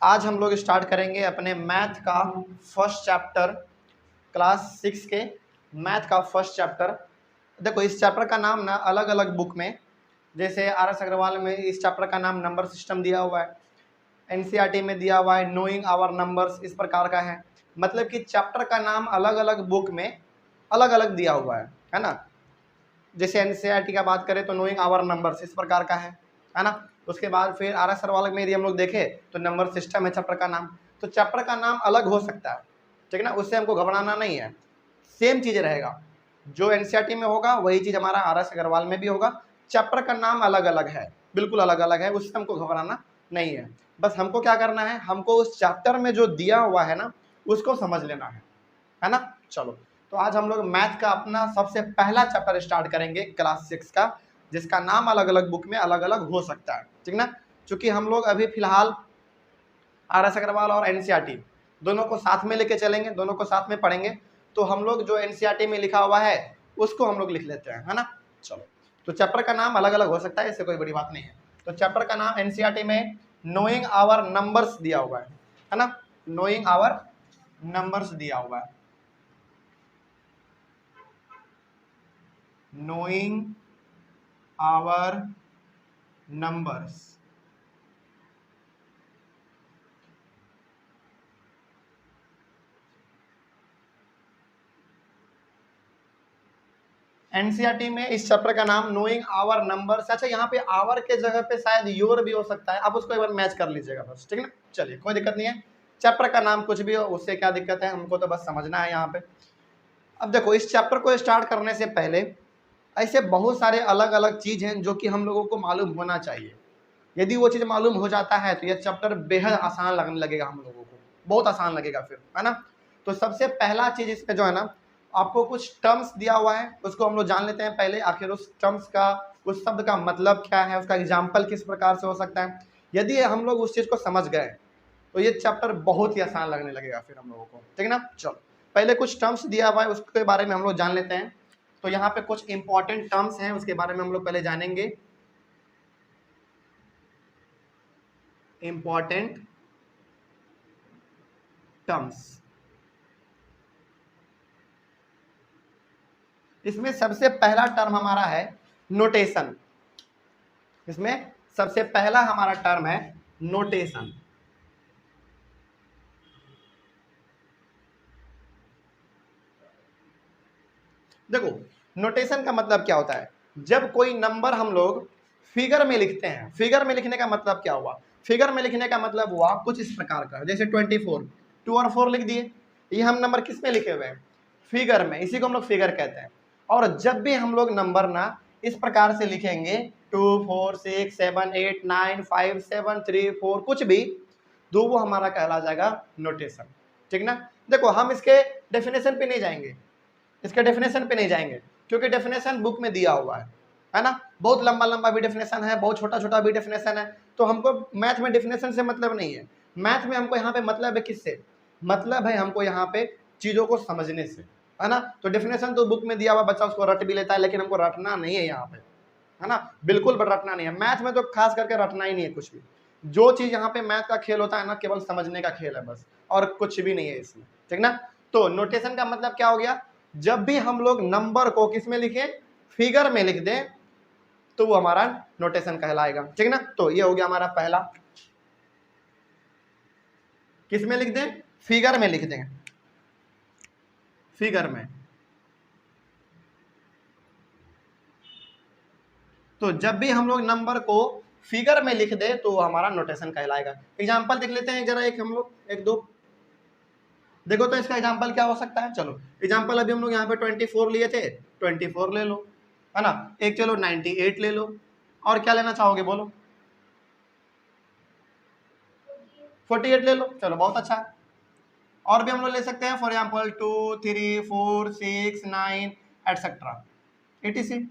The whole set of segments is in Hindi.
आज हम लोग स्टार्ट करेंगे अपने मैथ का फर्स्ट चैप्टर, क्लास 6 के मैथ का फर्स्ट चैप्टर। देखो इस चैप्टर का नाम ना अलग अलग बुक में, जैसे RS अग्रवाल में इस चैप्टर का नाम नंबर सिस्टम दिया हुआ है, NCERT में दिया हुआ है नोइंग आवर नंबर्स, इस प्रकार का है। मतलब कि चैप्टर का नाम अलग अलग बुक में अलग अलग दिया हुआ है ना। जैसे NCERT का बात करें तो नोइंग आवर नंबर्स इस प्रकार का है ना। उसके बाद फिर RS अग्रवाल में यदि हम लोग देखें तो नंबर सिस्टम है चैप्टर का नाम। तो चैप्टर का नाम अलग हो सकता है, ठीक है ना, उससे हमको घबराना नहीं है, सेम चीज़ रहेगा। जो NCERT में होगा वही चीज़ हमारा RS अग्रवाल में भी होगा। चैप्टर का नाम अलग अलग है, बिल्कुल अलग अलग है, उससे हमको घबराना नहीं है। बस हमको क्या करना है, हमको उस चैप्टर में जो दिया हुआ है ना उसको समझ लेना है ना। चलो तो आज हम लोग मैथ का अपना सबसे पहला चैप्टर स्टार्ट करेंगे क्लास 6 का, जिसका नाम अलग अलग बुक में अलग अलग हो सकता है, ठीक ना। चूंकि हम लोग अभी फिलहाल RS अग्रवाल और NCERT दोनों को साथ में लेके चलेंगे, दोनों को साथ में पढ़ेंगे, तो हम लोग जो NCERT में लिखा हुआ है उसको हम लोग लिख लेते हैं, है ना। चलो तो चैप्टर का नाम अलग अलग हो सकता है, इससे कोई बड़ी बात नहीं है। तो चैप्टर का नाम NCERT में नोइंग आवर नंबर्स दिया हुआ है ना, नोइंग आवर नंबर्स दिया हुआ है, knowing our numbers। NCERT में इस चैप्टर का नाम नोइंग आवर नंबर्स। अच्छा यहाँ पे आवर के जगह पे शायद योर भी हो सकता है, आप उसको एक बार मैच कर लीजिएगा बस, ठीक है ना। चलिए कोई दिक्कत नहीं है, चैप्टर का नाम कुछ भी हो उससे क्या दिक्कत है, हमको तो बस समझना है यहाँ पे। अब देखो इस चैप्टर को स्टार्ट करने से पहले ऐसे बहुत सारे अलग अलग चीज़ हैं जो कि हम लोगों को मालूम होना चाहिए। यदि वो चीज़ मालूम हो जाता है तो यह चैप्टर बेहद आसान लगने लगेगा हम लोगों को, बहुत आसान लगेगा फिर, है ना। तो सबसे पहला चीज़ इस पे जो है ना, आपको कुछ टर्म्स दिया हुआ है, उसको हम लोग जान लेते हैं पहले। आखिर उस टर्म्स का, उस शब्द का मतलब क्या है, उसका एग्जाम्पल किस प्रकार से हो सकता है। यदि हम लोग उस चीज़ को समझ गए तो ये चैप्टर बहुत ही आसान लगने लगेगा फिर हम लोगों को, ठीक है ना। चलो पहले कुछ टर्म्स दिया हुआ है उसके बारे में हम लोग जान लेते हैं। तो यहाँ पे कुछ इंपॉर्टेंट टर्म्स हैं, उसके बारे में हम लोग पहले जानेंगे। इंपॉर्टेंट टर्म्स, इसमें सबसे पहला टर्म हमारा है नोटेशन। इसमें सबसे पहला हमारा टर्म है नोटेशन। देखो नोटेशन का मतलब क्या होता है, जब कोई नंबर हम लोग फिगर में लिखते हैं। फिगर में लिखने का मतलब क्या हुआ, फिगर में लिखने का मतलब हुआ कुछ इस प्रकार का, जैसे 24, 2 और 4 लिख दिए, ये हम नंबर किस में लिखे हुए हैं, फिगर में, इसी को हम लोग फिगर कहते हैं। और जब भी हम लोग नंबर ना इस प्रकार से लिखेंगे 2, 4, 6, 7, 8, 9, 5, 7, 3, 4 कुछ भी, तो वो हमारा कहला जाएगा नोटेशन, ठीक ना। देखो हम इसके डेफिनेशन पे नहीं जाएंगे, इसके डेफिनेशन पे नहीं जाएंगे, क्योंकि डेफिनेशन बुक में दिया हुआ है ना। बहुत लंबा लंबा भी डेफिनेशन है, बहुत छोटा छोटा भी डेफिनेशन है। तो हमको मैथ में डेफिनेशन से मतलब नहीं है, मैथ में हमको यहाँ पे मतलब है किससे, मतलब है हमको यहाँ पे चीज़ों को समझने से, है ना। तो डेफिनेशन तो बुक में दिया हुआ, बच्चा उसको रट भी लेता है, लेकिन हमको रटना नहीं है यहाँ पे, है ना, बिल्कुल रटना नहीं है। मैथ में तो खास करके रटना ही नहीं है कुछ भी। जो चीज़ यहाँ पे मैथ का खेल होता है ना, केवल समझने का खेल है बस, और कुछ भी नहीं है इसमें, ठीक ना। तो नोटेशन का मतलब क्या हो गया, जब भी हम लोग नंबर को किस में लिखें, फिगर में लिख दें, तो वो हमारा नोटेशन कहलाएगा, ठीक ना। तो ये हो गया हमारा पहला, किस में लिख दें, फिगर में लिख दें, फिगर में। तो जब भी हम लोग नंबर को फिगर में लिख दे तो हमारा नोटेशन कहलाएगा। एग्जांपल देख लेते हैं जरा, एक हम लोग एक दो देखो तो इसका एग्जांपल क्या हो सकता है। चलो एग्जांपल अभी हम लोग यहाँ पे 24 लिए थे, 24 ले लो, है ना। एक चलो 98 ले लो, और क्या लेना चाहोगे बोलो, 48 ले लो, चलो बहुत अच्छा है। और भी हम लोग ले सकते हैं, फॉर एग्जाम्पल 2, 3, 4, 6, 9 एटसेट्रा, etc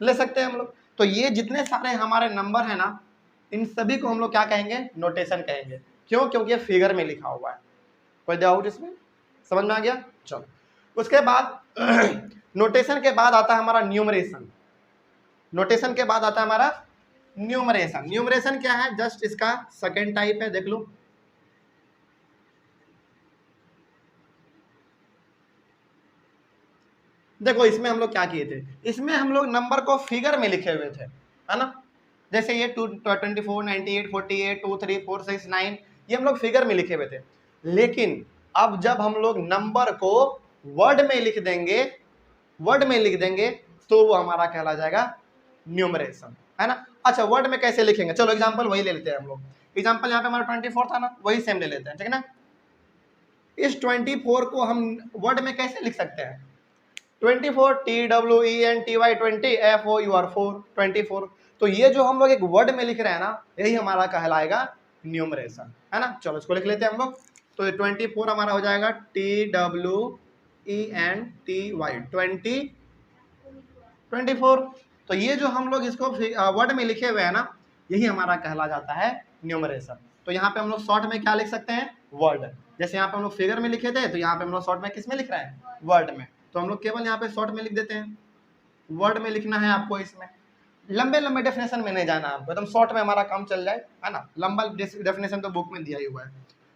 ले सकते हैं हम लोग। तो ये जितने सारे हमारे नंबर है ना, इन सभी को हम लोग क्या कहेंगे, नोटेशन कहेंगे। क्यों, क्योंकि ये फिगर में लिखा हुआ है। कोई डाउट इसमें, समझ में आ गया। चलो उसके बाद नोटेशन के बाद आता है हमारा न्यूमरेशन। नोटेशन के बाद आता है हमारा न्यूमरेशन। न्यूमरेशन क्या है, जस्ट इसका सेकेंड टाइप है, देख लो। देखो इसमें हम लोग क्या किए थे, इसमें हम लोग नंबर को फिगर में लिखे हुए थे, है ना। जैसे ये 24, 98, 48, 2, 3, 4, 6, 9, ये हम लोग फिगर में लिखे हुए थे। लेकिन अब जब हम लोग नंबर को वर्ड में लिख देंगे, वर्ड में लिख देंगे, तो वो हमारा कहला जाएगा न्यूमरेशन, है ना। अच्छा वर्ड में कैसे लिखेंगे, चलो एग्जांपल वही ले लेते हैं हम लोग। एग्जांपल यहाँ पे हमारा 24 था ना, वही सेम ले लेते हैं, ठीक है ना। इस 24 को हम वर्ड में कैसे लिख सकते हैं, 24 TWENTY 20 FOUR 24। तो ये जो हम लोग एक वर्ड में लिख रहे हैं ना, यही हमारा कहलाएगा न्यूमरेशन, है ना। चलो इसको लिख लेते हैं हम लोग। तो 24 हमारा हो जाएगा TWENTY 24। तो ये जो हम लोग इसको वर्ड में लिखे हुए हैं ना, यही हमारा कहला जाता है न्यूमरेशन। तो यहाँ पे हम लोग शॉर्ट में क्या लिख सकते हैं, वर्ड। जैसे यहाँ पे हम लोग फिगर में लिखे थे, तो यहाँ पे हम लोग शॉर्ट में किस में लिख रहे हैं, वर्ड में। तो हम लोग केवल यहाँ पे शॉर्ट में लिख देते हैं, वर्ड में लिखना है आपको। इसमें लंबे लंबे डेफिनेशन में नहीं जाना आपको, एकदम शॉर्ट में हमारा काम चल जाए, है ना। लंबा डेफिनेशन तो बुक में दिया ही हुआ है।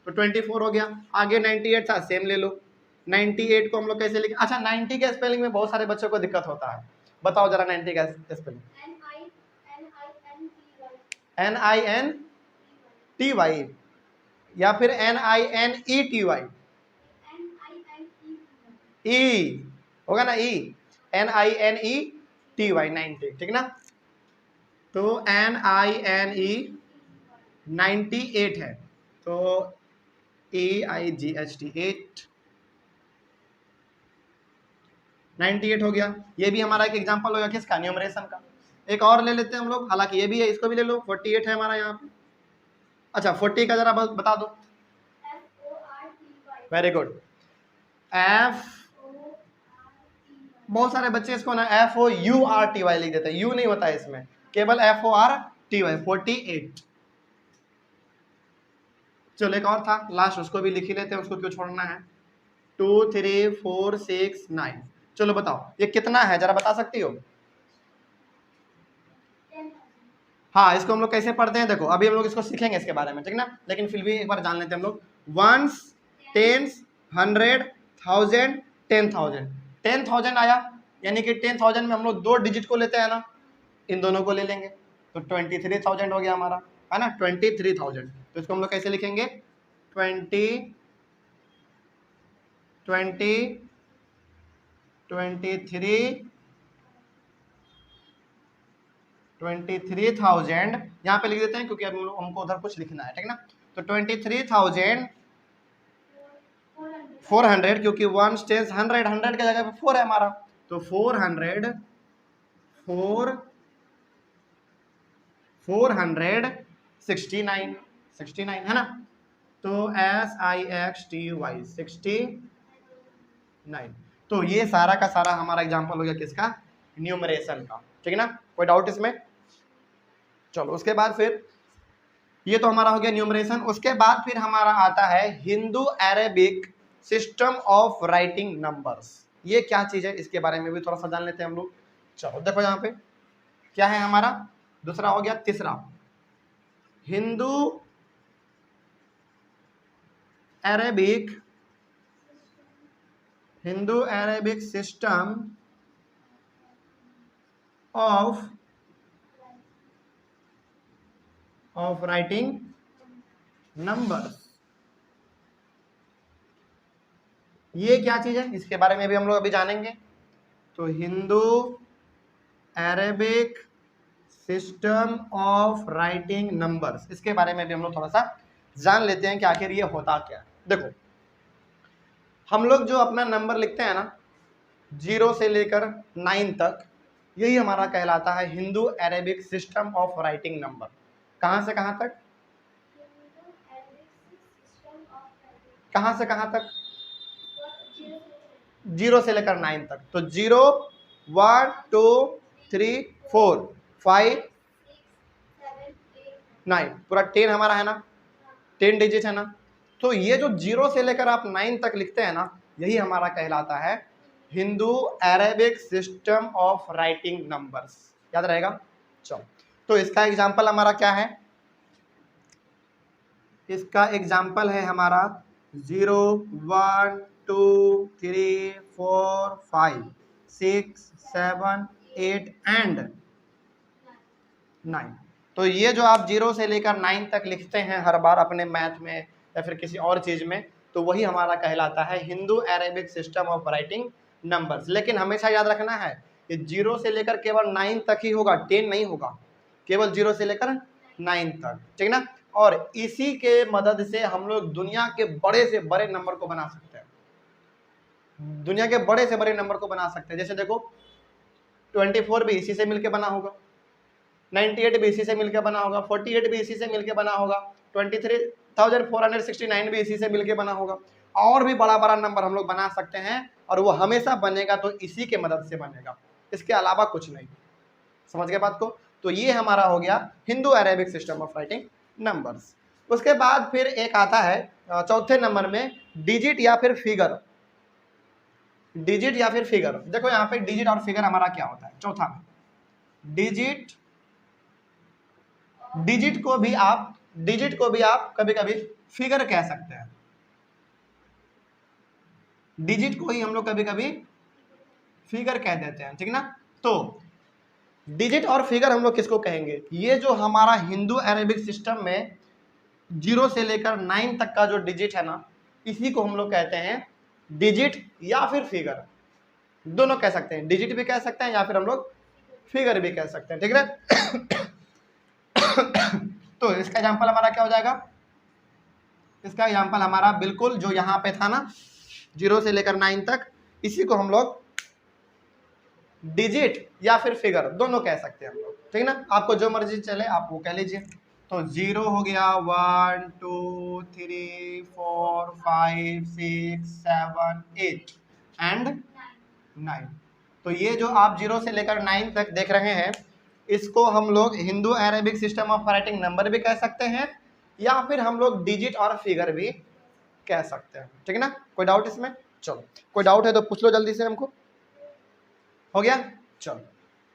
तो 24 हो गया। आगे 98 था, सेम ले लो। 98 को हम लोग कैसे लिखें, अच्छा 90 के स्पेलिंग में बहुत सारे बच्चों को दिक्कत होता है, बताओ जरा 90 का स्पेलिंग। NINTY या फिर NINETY, ई होगा ना, ई NINETY 90, ठीक ना। तो NINE 98 है, तो AIGHT 8 98 हो गया। ये भी हमारा एक एग्जांपल हो गया किसका, न्यूमरेशन का। एक और ले लेते हैं हम लोग, हालांकि ये भी है, इसको भी ले लो। 48 है हमारा यहाँ पे। अच्छा 40 का जरा बता दो। Very good. F, बहुत सारे बच्चे इसको ना FOURTY लिख देते हैं, यू नहीं होता है इसमें, केवल FORTY 48। चलो एक और था लास्ट, उसको भी लिख ही लेते हैं, उसको क्यों छोड़ना है। 2, 3, 4, 6, 9। चलो बताओ ये कितना है, जरा बता सकती हो। हाँ इसको हम लोग कैसे पढ़ते हैं, देखो अभी हम लोग इसको सीखेंगे इसके बारे में, ठीक ना। लेकिन फिर भी एक बार जान लेते हैं हम लोग। 1s, 10s, 100, 1000, 10,000। 10,000 आया, यानी कि 10,000 में हम लोग 2 डिजिट को लेते हैं ना, इन दोनों को ले लेंगे, तो 23,000 हो गया हमारा, है ना। 23,000, तो इसको हम लोग कैसे लिखेंगे, 23,000 यहाँ पे लिख देते हैं, क्योंकि अब हमको उधर कुछ लिखना है, ठीक ना। तो 23,400, क्योंकि 1 स्टेज 100, 100 के जगह पे 4 है हमारा, तो 400, 469, 69 है ना। तो SIXTY 69। तो ये सारा का सारा हमारा एग्जांपल हो गया किसका, न्यूमरेशन का, ठीक है ना। कोई डाउट इसमें। चलो उसके बाद फिर ये तो हमारा हो गया न्यूमरेशन। उसके बाद फिर हमारा आता है Hindu Arabic system of writing numbers. ये क्या चीज है, इसके बारे में भी थोड़ा सा जान लेते हैं हम लोग। चलो देखो यहाँ पे क्या है हमारा, दूसरा हो गया। तीसरा Hindu Arabic system of writing numbers. ये क्या चीज है, इसके बारे में भी हम लोग अभी जानेंगे। तो Hindu Arabic system of writing numbers, इसके बारे में भी हम लोग थोड़ा सा जान लेते हैं कि आखिर ये होता क्या है। देखो हम लोग जो अपना नंबर लिखते हैं ना, 0 से लेकर 9 तक, यही हमारा कहलाता है Hindu Arabic system of writing number. कहां से कहां तक, कहां से कहां तक, 0 से लेकर 9 तक। तो 0, 1, 2, 3, 4, 5, 9, पूरा 10 हमारा है ना, 10 डिजिट है ना। तो ये जो 0 से लेकर आप 9 तक लिखते हैं ना, यही हमारा कहलाता है Hindu Arabic system of writing numbers. याद रहेगा। चलो तो इसका एग्जाम्पल हमारा क्या है, इसका एग्जाम्पल है हमारा 0, 1, 2, 3, 4, 5, 6 7 8 एंड 9। तो ये जो आप 0 से लेकर 9 तक लिखते हैं हर बार अपने मैथ में या फिर किसी और चीज में, तो वही हमारा कहलाता है Hindu Arabic system of writing numbers. लेकिन हमेशा याद रखना है कि 0 से लेकर केवल 9 तक ही होगा, 10 नहीं होगा, केवल 0 से लेकर 9 तक, ठीक ना। और इसी के मदद से हम लोग दुनिया के बड़े से बड़े नंबर को बना सकते हैं, दुनिया के बड़े से बड़े नंबर को बना सकते हैं। जैसे देखो 24 भी इसी से मिलके बना होगा, 98 भी इसी से मिलके बना होगा, 48 भी इसी से मिलके बना होगा, 23,469 भी इसी से मिलके बना होगा। और भी बड़ा बड़ा नंबर हम लोग बना सकते हैं, और वो हमेशा बनेगा तो इसी के मदद से बनेगा, इसके अलावा कुछ नहीं। समझ गए बात को। तो ये हमारा हो गया Hindu Arabic system of writing numbers. उसके बाद फिर एक आता है चौथे नंबर में डिजिट या फिर फिगर। डिजिट या फिर फिगर, देखो यहाँ पे डिजिट और फिगर हमारा क्या होता है चौथा में। डिजिट को भी आप कभी कभी फिगर कह सकते हैं, डिजिट को ही हम लोग कभी कभी फिगर कह देते हैं, ठीक ना। तो डिजिट और फिगर हम लोग किसको कहेंगे, ये जो हमारा हिंदू अरेबिक सिस्टम में 0 से लेकर 9 तक का जो डिजिट है ना, इसी को हम लोग कहते हैं डिजिट या फिर फिगर, दोनों कह सकते हैं, डिजिट भी कह सकते हैं या फिर हम लोग फिगर भी कह सकते हैं, ठीक है। तो इसका एग्जांपल हमारा क्या हो जाएगा, इसका एग्जांपल हमारा बिल्कुल जो यहाँ पे था ना 0 से लेकर 9 तक, इसी को हम लोग डिजिट या फिर फिगर दोनों कह सकते हैं हम लोग, ठीक ना। आपको जो मर्जी चले आप वो कह लीजिए। तो 0 हो गया, 1 2 3 4 5 6 7 8 एंड 9। तो ये जो आप 0 से लेकर 9 तक देख रहे हैं, इसको हम लोग Hindu Arabic system of writing number भी कह सकते हैं, या फिर हम लोग डिजिट और फिगर भी कह सकते हैं, ठीक है ना। कोई डाउट इसमें? चलो कोई डाउट है तो पूछ लो जल्दी से हमको। हो गया, चलो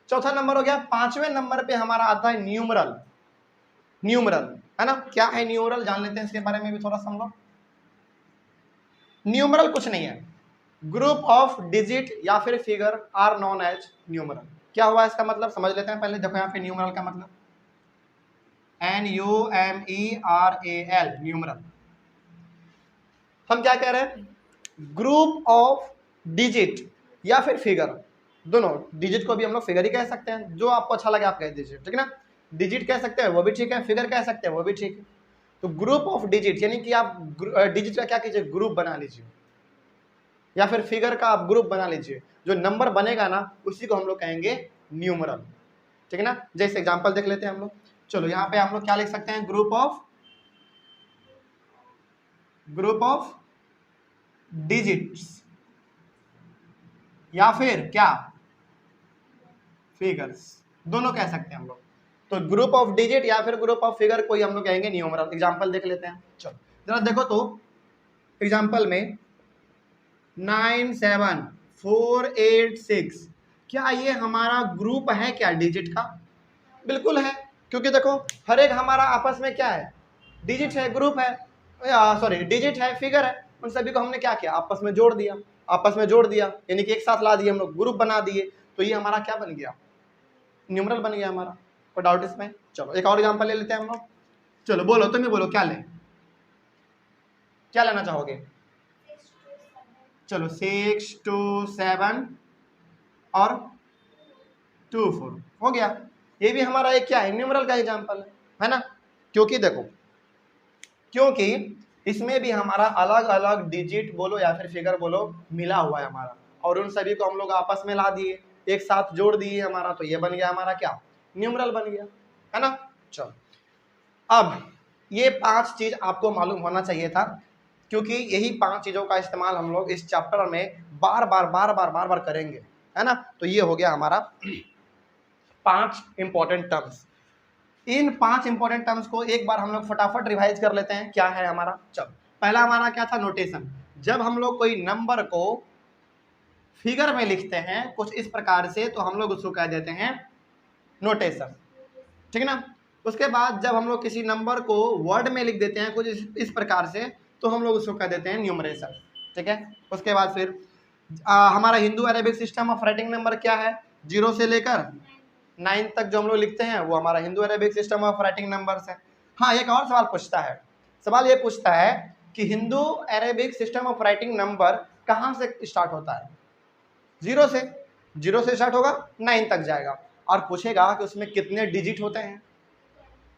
चौथा नंबर हो गया। पांचवें नंबर पे हमारा आता है न्यूमरल। न्यूमरल है ना, क्या है न्यूमरल जान लेते हैं इसके बारे में भी थोड़ा सा हम लोग। न्यूमरल कुछ नहीं है, ग्रुप ऑफ डिजिट या फिर figure are known as numeral. क्या हुआ इसका मतलब समझ लेते हैं पहले। देखो यहाँ पे न्यूमरल का मतलब NUMERAL, न्यूमरल। हम क्या कह रहे हैं, ग्रुप ऑफ डिजिट या फिर फिगर, दोनों। डिजिट को भी हम लोग फिगर ही कह सकते हैं, जो आपको अच्छा लगे आप कह दीजिए, ठीक है ना। डिजिट कह सकते हैं वो भी ठीक है, फिगर कह सकते हैं वो भी ठीक है। तो ग्रुप ऑफ डिजिट यानी कि आप डिजिट का क्या कीजिए, ग्रुप बना लीजिए, या फिर फिगर का आप ग्रुप बना लीजिए। जो नंबर बनेगा ना उसी को हम लोग कहेंगे न्यूमरल, ठीक है ना। जैसे एग्जांपल देख लेते हैं हम लोग। चलो यहाँ पे हम लोग क्या लिख सकते हैं, ग्रुप ऑफ डिजिट्स या फिर क्या, फिगर्स, दोनों कह सकते हैं हम लोग। तो ग्रुप ऑफ डिजिट या फिर ग्रुप ऑफ फिगर कोई हम लोग कहेंगे न्यूमरल। एग्जांपल देख लेते हैं। चलो जरा देखो तो एग्जांपल में 9 7 4 8 6, क्या ये हमारा ग्रुप है क्या डिजिट का? बिल्कुल है, क्योंकि देखो हर एक हमारा आपस में क्या है, डिजिट है, ग्रुप है, सॉरी डिजिट है, फिगर है। उन सभी को हमने क्या किया, आपस में जोड़ दिया, यानी कि एक साथ ला दिए हम लोग, ग्रुप बना दिए। तो ये हमारा क्या बन गया, न्यूमरल बन गया हमारा। कोई डाउट इसमें? चलो एक और एग्जांपल ले लेते हैं हम लोग। चलो बोलो, तुम ही बोलो क्या लें, क्या लेना चाहोगे? चलो 6 2 7 और 2 4 हो गया। ये भी हमारा एक क्या है, न्यूमरल का एग्जांपल है ना। क्योंकि इसमें भी हमारा अलग अलग डिजिट बोलो या फिर फिगर बोलो मिला हुआ है हमारा, और उन सभी को हम लोग आपस में ला दिए, एक साथ जोड़ दिए हमारा, तो ये बन गया हमारा क्या, न्यूमरल बन गया, है ना। चलो अब ये 5 चीज आपको मालूम होना चाहिए था, क्योंकि यही 5 चीजों का इस्तेमाल हम लोग इस चैप्टर में बार बार करेंगे, है ना। तो ये हो गया हमारा 5 इंपॉर्टेंट टर्म्स। इन 5 इंपॉर्टेंट टर्म्स को एक बार हम लोग फटाफट रिवाइज कर लेते हैं, क्या है हमारा। चलो पहला हमारा क्या था, नोटेशन। जब हम लोग कोई नंबर को फिगर में लिखते हैं कुछ इस प्रकार से, तो हम लोग उसको कह देते हैं नोटेशन, ठीक है ना। उसके बाद जब हम लोग किसी नंबर को वर्ड में लिख देते हैं कुछ इस प्रकार से, तो हम लोग उसको कह देते हैं न्यूमरेशन, ठीक है। उसके बाद फिर हमारा Hindu Arabic system of writing number क्या है, 0 से लेकर 9 तक जो हम लोग लिखते हैं वो हमारा Hindu Arabic system of writing numbers है। हाँ, एक और सवाल पूछता है, सवाल ये पूछता है कि Hindu Arabic system of writing number कहाँ से स्टार्ट होता है, 0 से, 0 से स्टार्ट होगा 9 तक जाएगा, और पूछेगा कि उसमें कितने डिजिट होते हैं,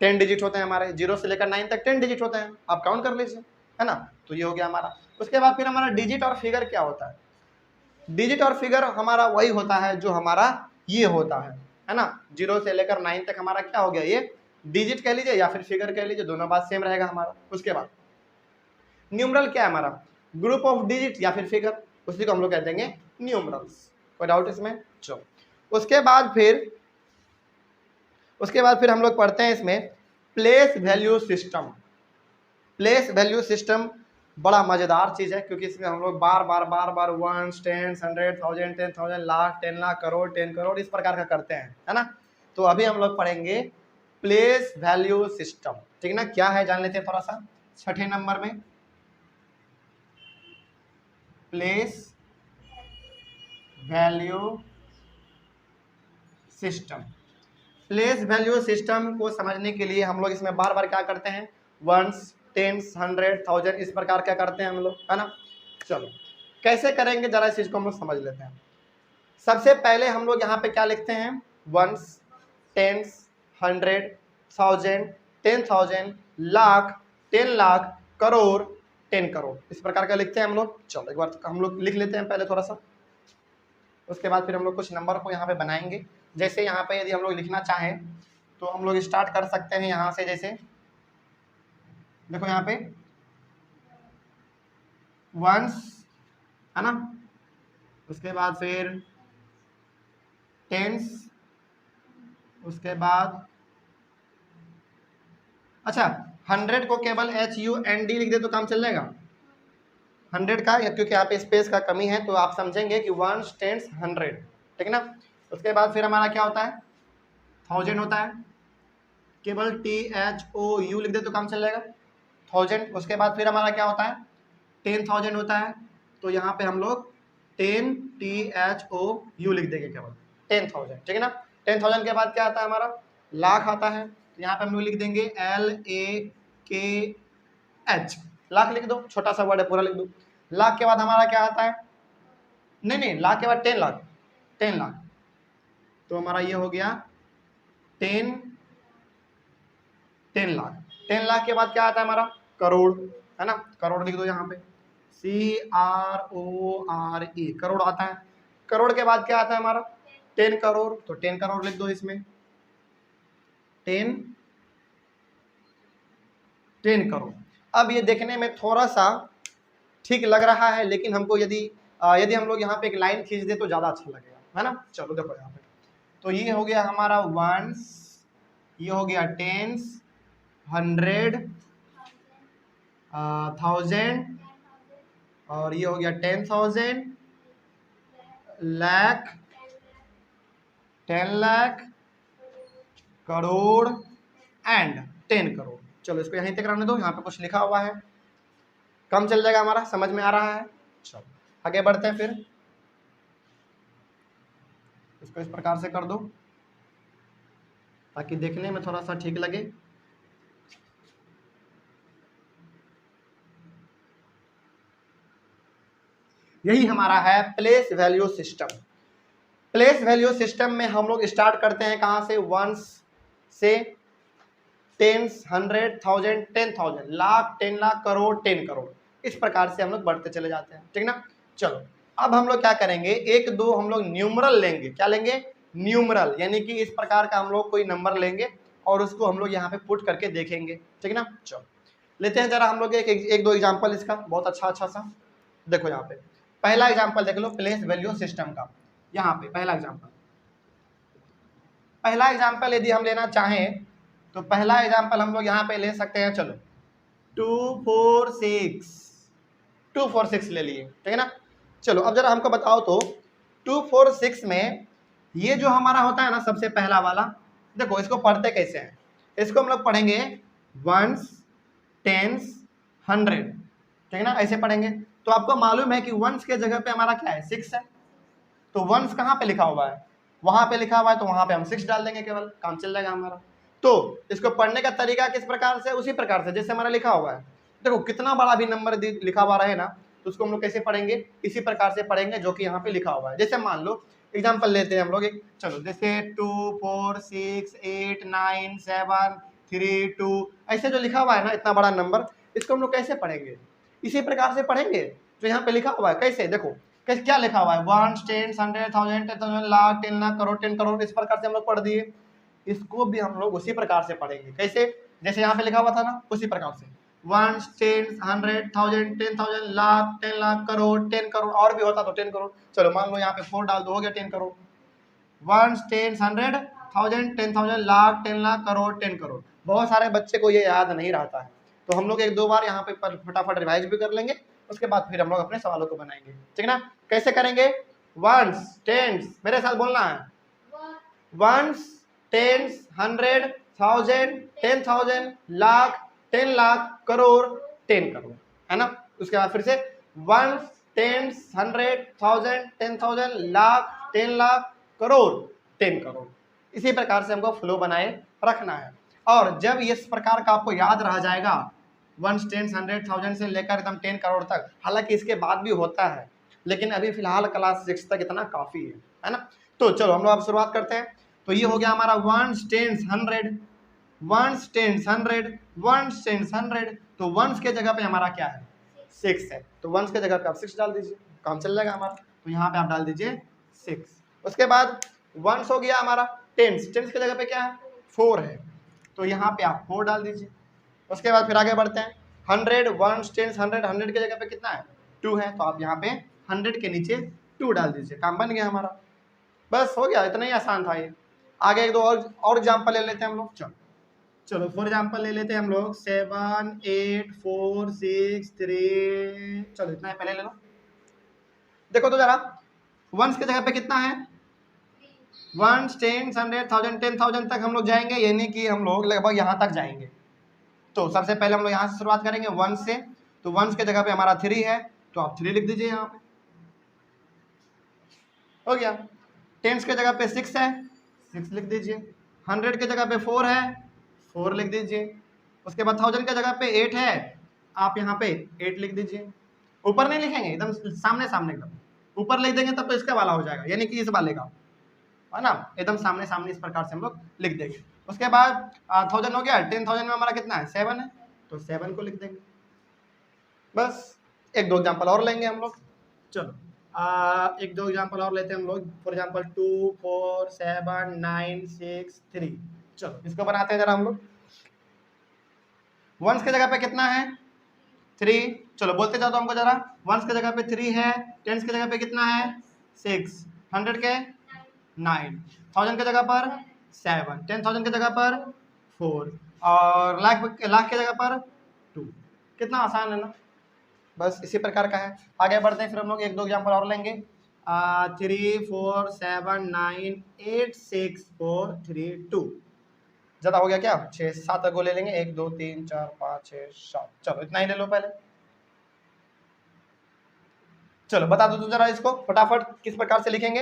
10 डिजिट होते हैं हमारे, 0 से लेकर 9 तक 10 डिजिट होते हैं, आप काउंट कर लीजिए, है ना। तो ये हो गया हमारा। उसके बाद फिर हमारा डिजिट और फिगर क्या होता है, डिजिट और फिगर हमारा वही होता है जो हमारा ये होता है ना, 0 से लेकर 9 तक हमारा क्या हो गया, ये डिजिट कह लीजिए या फिर फिगर कह लीजिए, दोनों बात सेम रहेगा हमारा। उसके बाद न्यूमरल क्या है हमारा, ग्रुप ऑफ डिजिट या फिर फिगर, उसी को हम लोग कह देंगे न्यूमरल्स। कोई डाउट इसमें? चलो, उसके बाद फिर हम लोग पढ़ते हैं इसमें place value system. Place value system बड़ा मजेदार चीज है, क्योंकि इसमें हम लोग बार बार वंस, टेंस, 100, 1000, 10,000, लाख, 10 लाख, करोड़, 10 करोड़ इस प्रकार का करते हैं, है ना। तो अभी हम लोग पढ़ेंगे प्लेस वैल्यू सिस्टम, ठीक ना। क्या है जान लेते हैं थोड़ा सा, 6ठे नंबर में place value system. Place value system को समझने के लिए हम लोग इसमें बार बार क्या करते हैं, वंस, टेंस, 100, 1000 इस प्रकार क्या करते हैं हम लोग, है ना। चलो कैसे करेंगे जरा इस चीज को हम लोग समझ लेते हैं। सबसे पहले हम लोग यहाँ पे क्या लिखते हैं, वंस, टेंस, 100, 1000, 10,000, लाख, 10 लाख, करोड़, 10 करोड़ इस प्रकार का लिखते हैं हम लोग। चलो एक बार हम लोग लिख लेते हैं पहले थोड़ा सा, उसके बाद फिर हम लोग कुछ नंबर को यहाँ पे बनाएंगे। जैसे यहाँ पे यदि हम लोग लिखना चाहें तो हम लोग स्टार्ट कर सकते हैं यहाँ से, जैसे देखो यहाँ पे वंस, है ना, उसके बाद फिर टेंस, उसके बाद अच्छा 100 को केवल HUND लिख दे तो काम चल जाएगा 100 का, क्योंकि यहाँ पे स्पेस का कमी है, तो आप समझेंगे कि वंस, टेंस, 100, ठीक है ना। उसके बाद फिर हमारा क्या होता है, 1000 होता है, केवल THOU लिख दे तो काम चल जाएगा 1000। उसके बाद फिर हमारा क्या होता है, 10,000 होता है, तो यहाँ पे हम लोग 10 THOU लिख देंगे केवल 10,000, ठीक है ना। 10,000 के बाद क्या आता है हमारा, लाख आता है, तो यहाँ पे हम लोग लिख देंगे LAKH, लाख लिख दो, छोटा सा वर्ड है पूरा लिख दो। लाख के बाद हमारा क्या आता है, नहीं लाख के बाद 10 लाख, 10 लाख, तो हमारा ये हो गया 10 लाख। 10 लाख के बाद क्या आता है हमारा, करोड़, है ना, करोड़ लिख दो यहाँ पे CRORE, करोड़ आता है। करोड़ के बाद क्या आता है हमारा, 10 करोड़, तो 10 करोड़ लिख दो इसमें, 10 करोड़। अब ये देखने में थोड़ा सा ठीक लग रहा है, लेकिन हमको यदि हम लोग यहाँ पे एक लाइन खींच दे तो ज़्यादा अच्छा लगेगा, है ना। चलो देखो यहाँ पे, तो ये हो गया हमारा वंस, ये हो गया टेंस, 100, 1000, और ये हो गया 10,000, लाख, 10 लाख, करोड़ एंड 10 करोड़। चलो इसको यहीं तक रहने दो, यहाँ पे कुछ लिखा हुआ है, कम चल जाएगा हमारा, समझ में आ रहा है। चलो आगे बढ़ते हैं, फिर इसको इस प्रकार से कर दो ताकि देखने में थोड़ा सा ठीक लगे। यही हमारा है place value system. Place value system में हम लोग स्टार्ट करते हैं कहाँ से, वंस से, टेंस, 100, 1000, 10,000, लाख, 10 लाख, करोड़, 10 करोड़, इस प्रकार से हम लोग बढ़ते चले जाते हैं, ठीक ना। चलो अब हम लोग क्या करेंगे, एक दो हम लोग न्यूमरल लेंगे, क्या लेंगे, न्यूमरल, यानी कि इस प्रकार का हम लोग कोई नंबर लेंगे और उसको हम लोग यहाँ पे पुट करके देखेंगे, ठीक ना। चलो लेते हैं जरा हम लोग एक दो एग्जाम्पल इसका, बहुत अच्छा सा। देखो यहाँ पे पहला एग्जाम्पल देख लो प्लेस वैल्यू सिस्टम का। यहाँ पे पहला एग्जाम्पल यदि हम लेना चाहें तो पहला एग्जाम्पल हम लोग यहाँ पे ले सकते हैं, चलो 246 ले लिए, ठीक है ना। चलो अब जरा हमको बताओ तो 246 में ये जो हमारा होता है ना सबसे पहला वाला, देखो इसको पढ़ते कैसे हैं, इसको हम लोग पढ़ेंगे वंस, टेंस, 100, ठीक है ना, ऐसे पढ़ेंगे। तो आपको मालूम है कि वंस के जगह पे हमारा क्या है 6 है, तो वंस कहाँ पे लिखा हुआ है, वहां पे लिखा हुआ है, तो वहां पे हम 6 डाल देंगे, केवल काम चल जाएगा हमारा। तो इसको पढ़ने का तरीका किस प्रकार से, उसी प्रकार से जैसे हमारा लिखा हुआ है। देखो कितना बड़ा भी नंबर लिखा हुआ रहे ना, तो उसको हम लोग कैसे पढ़ेंगे, इसी प्रकार से पढ़ेंगे जो कि यहाँ पे लिखा हुआ है। जैसे मान लो एग्जाम्पल लेते हैं हम लोग एक, चलो जैसे 2 4 6 8 9 7 3 2 ऐसे जो लिखा हुआ है ना इतना बड़ा नंबर, इसको हम लोग कैसे पढ़ेंगे, इसी प्रकार से पढ़ेंगे जो यहाँ पे लिखा हुआ है। कैसे, देखो कैसे क्या लिखा हुआ है, 1 10 100 1000 10,000 लाख 10 लाख करोड़ 10 करोड़, इस प्रकार से हम लोग पढ़ दिए। इसको भी हम लोग उसी प्रकार से पढ़ेंगे। कैसे, जैसे यहाँ पे लिखा हुआ था ना उसी प्रकार से 1 10 100 1000 10,000 लाख 10 लाख करोड़ 10 करोड़, और भी होता तो 10 करोड़। चलो मान लो यहाँ पे 4 डाल दो, हो गया 10 करोड़। 1 10 100 1000 10,000 लाख 10 लाख करोड़ 10 करोड़। बहुत सारे बच्चे को ये याद नहीं रहता है, तो हम लोग एक दो बार यहाँ पे फटाफट रिवाइज भी कर लेंगे, उसके बाद फिर हम लोग अपने सवालों को बनाएंगे, ठीक है ना। कैसे करेंगे, वंस टेंस, मेरे साथ बोलना है, वंस टेंस 100 1000 10,000 लाख 10 लाख करोड़ 10 करोड़, है ना। उसके बाद फिर से वंस टेंस 100 1000 10,000 लाख 10 लाख करोड़ 10 करोड़। इसी प्रकार से हमको फ्लो बनाए रखना है। और जब इस प्रकार का आपको याद रह जाएगा 1 10 100 1000 से लेकर एकदम 10 करोड़ तक, हालांकि इसके बाद भी होता है, लेकिन अभी फिलहाल क्लास 6 तक इतना काफी है ना। तो चलो हम लोग अब शुरुआत करते हैं। तो ये हो गया हमारा 1 10 100 1 10 100 1 10 100, तो वंस के जगह पे हमारा क्या है 6 है, तो वंस के जगह पे आप 6 डाल दीजिए, काम चल जाएगा हमारा। तो यहाँ पे आप डाल दीजिए 6। उसके बाद वंस हो गया हमारा टेंस, टेंस के जगह पे क्या है 4 है, तो यहाँ पे आप 4 डाल दीजिए। उसके बाद फिर आगे बढ़ते हैं 100 1 10 100 100 के जगह पे कितना है 2 है, तो आप यहाँ पे 100 के नीचे 2 डाल दीजिए, काम बन गया हमारा। बस हो गया, इतना ही आसान था ये। आगे एक दो और एग्जाम्पल ले लेते हैं हम लोग। चलो फॉर एग्जाम्पल ले लेते हैं हम लोग 7 8 4 6 3, चलो इतना है पहले ले लो। देखो तो जरा वंस के जगह पे कितना है 1 10 100 1000 10,000 तक हम लोग जाएंगे, यानी कि हम लोग लगभग यहाँ तक जाएंगे। तो सबसे पहले हम लोग यहाँ से शुरुआत करेंगे 1 से, तो वंस के जगह पे हमारा 3 है, तो आप 3 लिख दीजिए यहाँ पे, हो गया। टेंस के जगह पे 6 है, 6 लिख दीजिए। 100 के जगह पे 4 है, 4 लिख दीजिए। उसके बाद 1000 के जगह पे 8 है, आप यहाँ पे 8 लिख दीजिए। ऊपर नहीं लिखेंगे, एकदम सामने सामने, एकदम ऊपर लिख देंगे तब तो इसका वाला हो जाएगा, यानी कि इस वाले का, है ना, एकदम सामने सामने इस प्रकार से हम लोग लिख देंगे। उसके बाद 1000 हो गया, 10,000 में हमारा कितना है 7 है, तो 7 को लिख देंगे। बस एक दो एग्जाम्पल और लेंगे हम लोग। चलो एक दो एग्जाम्पल और लेते हैं हम लोग। फॉर एग्जाम्पल 2 4 7 9 6 3, चलो इसको बनाते हैं जरा हम लोग। वंस के जगह पे कितना है 3, चलो बोलते जाओ तो हमको जरा। वंस के जगह पे 3 है, टेंस के जगह पे कितना है 6, 100 के 9, 1000 के जगह पर 7, 10,000 के जगह पर 4, और लाख के जगह पर 2। कितना आसान है ना, बस इसी प्रकार का है। आगे बढ़ते हैं, फिर हम लोग एक दो एग्जाम्पल और लेंगे। 3 4 7 9 8 6 4 3 2, ज़्यादा हो गया क्या, 6 7 को ले लेंगे, 1 2 3 4 5 6 7, चलो इतना ही ले लो पहले। चलो बता दो तो जरा इसको फटाफट किस प्रकार से लिखेंगे।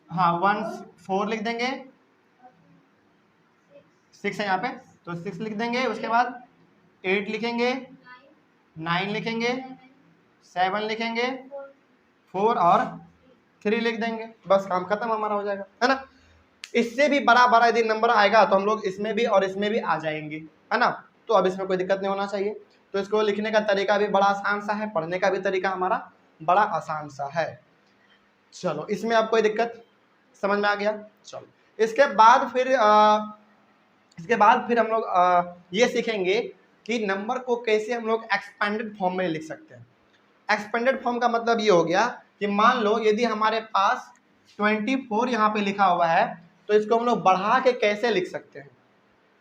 हाँ 1 4 लिख देंगे, 6 है यहाँ पे, तो 6 लिख देंगे। उसके बाद 8 लिखेंगे, 9 लिखेंगे, 7 लिखेंगे, 4 और 3 लिख देंगे, बस काम खत्म हमारा हो जाएगा, है ना। इससे भी बड़ा बड़ा यदि नंबर आएगा तो हम लोग इसमें भी और इसमें भी आ जाएंगे, है ना। तो अब इसमें कोई दिक्कत नहीं होना चाहिए। तो इसको लिखने का तरीका भी बड़ा आसान सा है, पढ़ने का भी तरीका हमारा बड़ा आसान सा है। चलो इसमें अब कोई दिक्कत समझ में आ गया। चलो इसके बाद फिर हम लोग ये सीखेंगे कि नंबर को कैसे हम लोग एक्सपेंडेड फॉर्म में लिख सकते हैं। एक्सपेंडेड फॉर्म का मतलब ये हो गया कि मान लो यदि हमारे पास 24 यहाँ पे लिखा हुआ है, तो इसको हम लोग बढ़ा के कैसे लिख सकते हैं।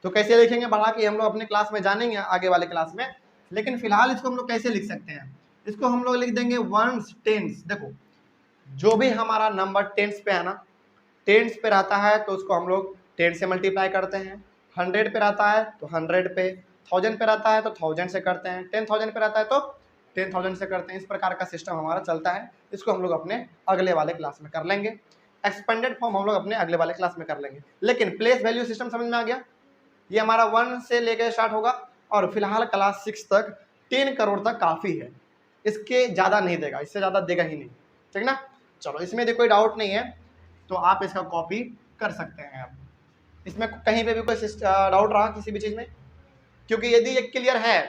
तो कैसे लिखेंगे बढ़ा के हम लोग अपने क्लास में जानेंगे आगे वाले क्लास में, लेकिन फिलहाल इसको हम लोग कैसे लिख सकते हैं। इसको हम लोग लिख देंगे वंस टेंस। देखो जो भी हमारा नंबर टेंस पे है ना, टेंस पे रहता है तो उसको हम लोग 10 से मल्टीप्लाई करते हैं। 100 पे रहता है तो 100 पे, 1000 पे रहता है तो 1000 से करते हैं, 10,000 पे रहता है तो 10,000 से करते हैं। इस प्रकार का सिस्टम हमारा चलता है। इसको हम लोग अपने अगले वाले क्लास में कर लेंगे। एक्सपेंडेड फॉर्म हम लोग अपने अगले वाले क्लास में कर लेंगे। लेकिन प्लेस वैल्यू सिस्टम समझ में आ गया? ये हमारा 1 से लेकर स्टार्ट होगा और फिलहाल क्लास 6 तक 10 करोड़ तक काफ़ी है, इसके ज़्यादा नहीं देगा, इससे ज़्यादा देगा ही नहीं, ठीक ना। चलो, इसमें यदि कोई डाउट नहीं है तो आप इसका कॉपी कर सकते हैं। आप इसमें कहीं पे भी कोई डाउट रहा किसी भी चीज़ में, क्योंकि यदि ये क्लियर है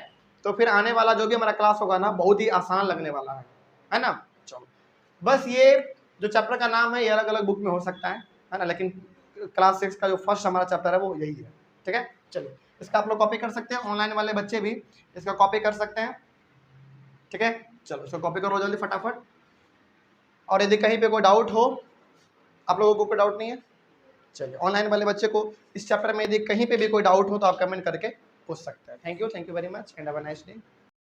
तो फिर आने वाला जो भी हमारा क्लास होगा ना बहुत ही आसान लगने वाला है ना। चलो, बस ये जो चैप्टर का नाम है ये अलग अलग बुक में हो सकता है ना, लेकिन क्लास 6 का जो फर्स्ट हमारा चैप्टर है वो यही है, ठीक है। चलिए, इसका आप लोग कॉपी कर सकते हैं, ऑनलाइन वाले बच्चे भी इसका कॉपी कर सकते हैं, ठीक है। चलो, इसको कॉपी करो जल्दी फटाफट। और यदि कहीं पे कोई डाउट हो, आप लोगों को कोई डाउट नहीं है, चलिए, ऑनलाइन वाले बच्चे को इस चैप्टर में यदि कहीं पे भी कोई डाउट हो तो आप कमेंट करके पूछ सकते हैं। Thank you very much and have a nice day.